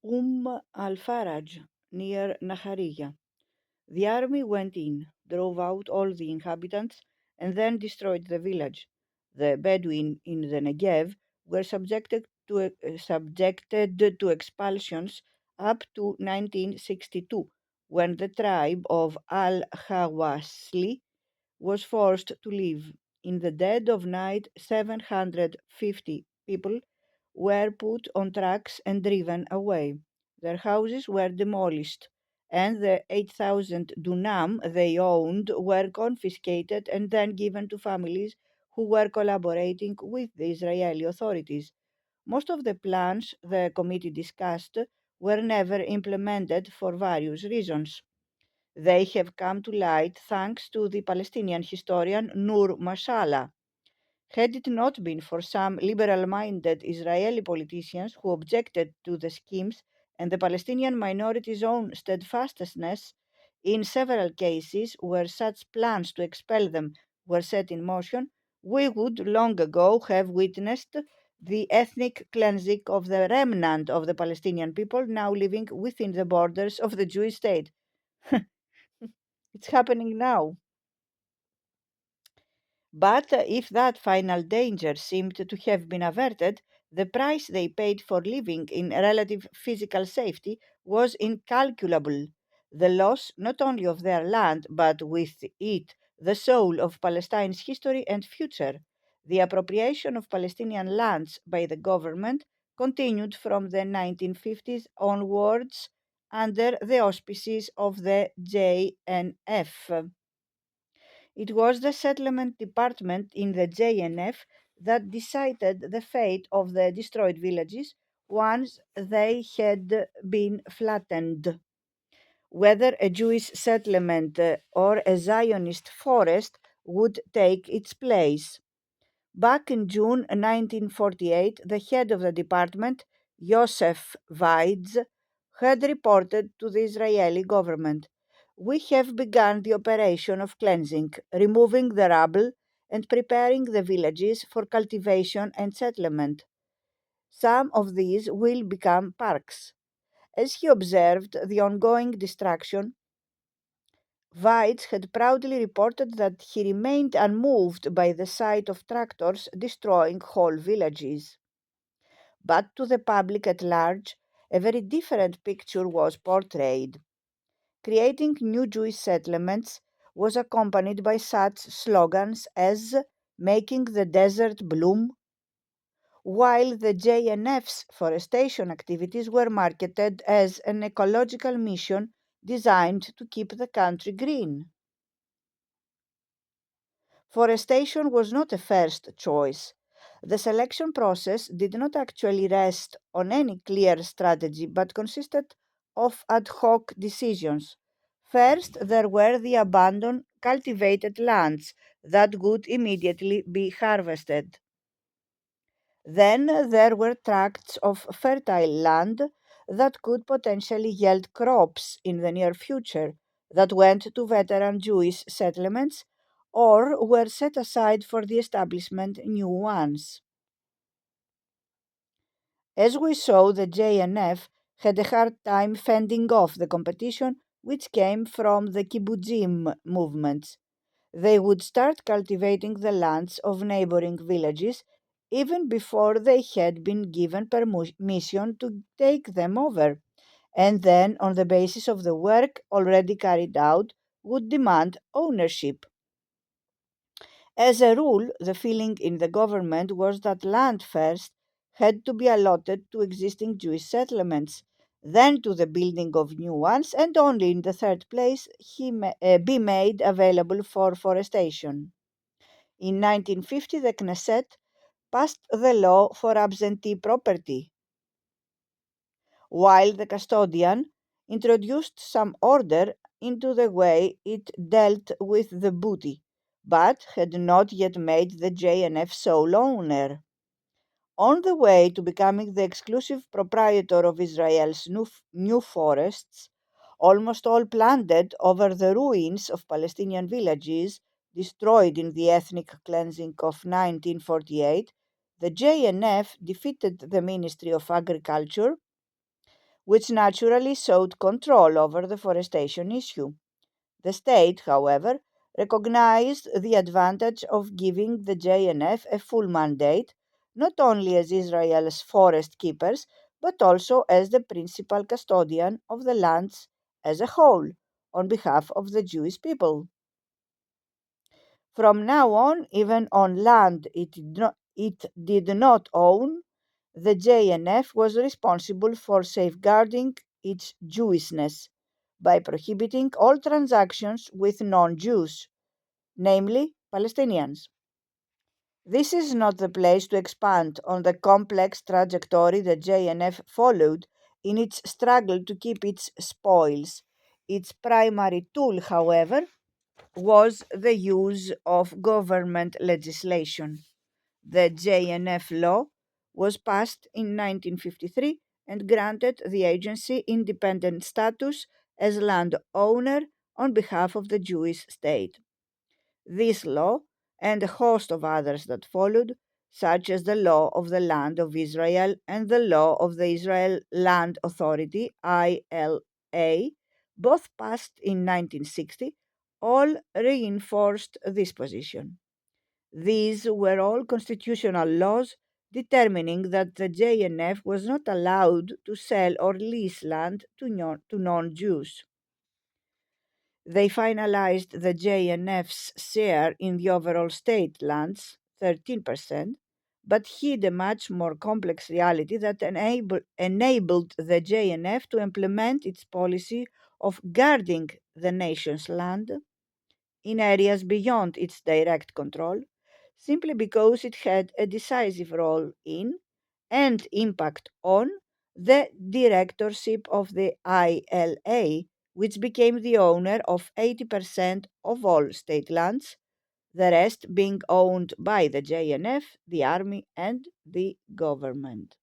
al-Faraj, near Nahariya. The army went in, drove out all the inhabitants, and then destroyed the village. The Bedouin in the Negev were subjected to expulsions up to 1962, when the tribe of Al-Hawasli was forced to leave. In the dead of night, 750 people were put on trucks and driven away. Their houses were demolished, and the 8,000 dunam they owned were confiscated and then given to families who were collaborating with the Israeli authorities. Most of the plans the committee discussed were never implemented for various reasons. They have come to light thanks to the Palestinian historian Nur Mashala. Had it not been for some liberal minded Israeli politicians who objected to the schemes and the Palestinian minority's own steadfastness in several cases where such plans to expel them were set in motion, we would long ago have witnessed the ethnic cleansing of the remnant of the Palestinian people now living within the borders of the Jewish state. It's happening now. But if that final danger seemed to have been averted, the price they paid for living in relative physical safety was incalculable. The loss not only of their land, but with it the soul of Palestine's history and future. The appropriation of Palestinian lands by the government continued from the 1950s onwards under the auspices of the JNF. It was the settlement department in the JNF that decided the fate of the destroyed villages once they had been flattened. Whether a Jewish settlement or a Zionist forest would take its place. Back in June 1948, the head of the department, Yosef Weitz, had reported to the Israeli government, "We have begun the operation of cleansing, removing the rubble and preparing the villages for cultivation and settlement. Some of these will become parks." As he observed the ongoing destruction, Weitz had proudly reported that he remained unmoved by the sight of tractors destroying whole villages. But to the public at large, a very different picture was portrayed. Creating new Jewish settlements was accompanied by such slogans as "making the desert bloom," while the JNF's forestation activities were marketed as an ecological mission designed to keep the country green. Forestation was not a first choice. The selection process did not actually rest on any clear strategy but consisted of ad hoc decisions. First, there were the abandoned cultivated lands that would immediately be harvested. Then there were tracts of fertile land that could potentially yield crops in the near future that went to veteran Jewish settlements or were set aside for the establishment new ones. As we saw, the JNF had a hard time fending off the competition which came from the kibbutzim movements. They would start cultivating the lands of neighboring villages even before they had been given permission to take them over, and then, on the basis of the work already carried out, would demand ownership. As a rule, the feeling in the government was that land first had to be allotted to existing Jewish settlements, then to the building of new ones, and only in the third place be made available for forestation. In 1950, the Knesset passed the law for absentee property, while the custodian introduced some order into the way it dealt with the booty, but had not yet made the JNF sole owner. On the way to becoming the exclusive proprietor of Israel's new forests, almost all planted over the ruins of Palestinian villages destroyed in the ethnic cleansing of 1948, the JNF defeated the Ministry of Agriculture, which naturally sought control over the forestation issue. The state, however, recognized the advantage of giving the JNF a full mandate, not only as Israel's forest keepers, but also as the principal custodian of the lands as a whole, on behalf of the Jewish people. From now on, even on land it did not own, the JNF was responsible for safeguarding its Jewishness by prohibiting all transactions with non-Jews, namely Palestinians. This is not the place to expand on the complex trajectory the JNF followed in its struggle to keep its spoils. Its primary tool, however, was the use of government legislation. The JNF law was passed in 1953 and granted the agency independent status as landowner on behalf of the Jewish state. This law, and a host of others that followed, such as the Law of the Land of Israel and the Law of the Israel Land Authority (ILA), both passed in 1960, all reinforced this position. These were all constitutional laws determining that the JNF was not allowed to sell or lease land to non-Jews. They finalized the JNF's share in the overall state lands, 13%, but hid a much more complex reality that enabled the JNF to implement its policy of guarding the nation's land in areas beyond its direct control, simply because it had a decisive role in and impact on the directorship of the ILA, which became the owner of 80% of all state lands, the rest being owned by the JNF, the army, and the government.